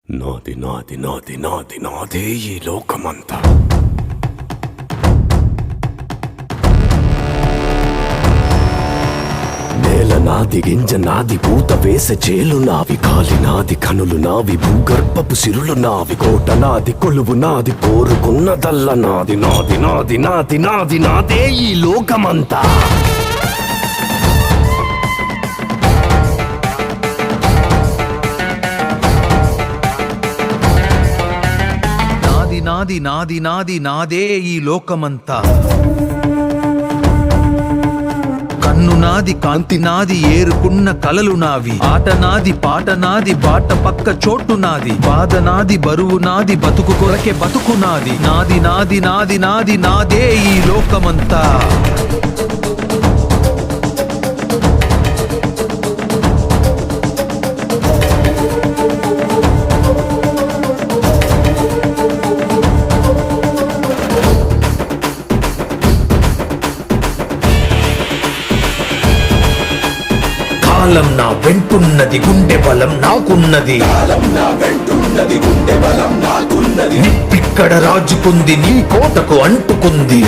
నాది నాది నాది నాది నాదే ఈ లోకమంతా. నేల నాది, గింజ నాది, పూత వేసే చేలు నావి, కాలి నాది, కనులు నావి, భూగర్భపు సిరులు నావి, కోట నాది, కొలువు నాది, కోరుకున్నదల్ల నాది. నాది నాది నాది నాది నాదే ఈ లోకమంతా. నాది నాది నాది నాదే ఈ లోకమంతా. కన్ను నాది, కాంతి నాది, ఏరుకున్న కలలు నావి, ఆట నాది, పాట నాది, బాట పక్క చోటు నాది, బాధ నాది, బరువు నాది, బతుకు కొరకే బతుకు నాది. నాది నాది నాది నాది నాదే ఈ లోకమంతా. కాలం నా వెంటున్నది, గుండె బలం నాకున్నది. నిప్పిక్కడ రాజుకుంది, నీ కోటకు అంటుకుంది.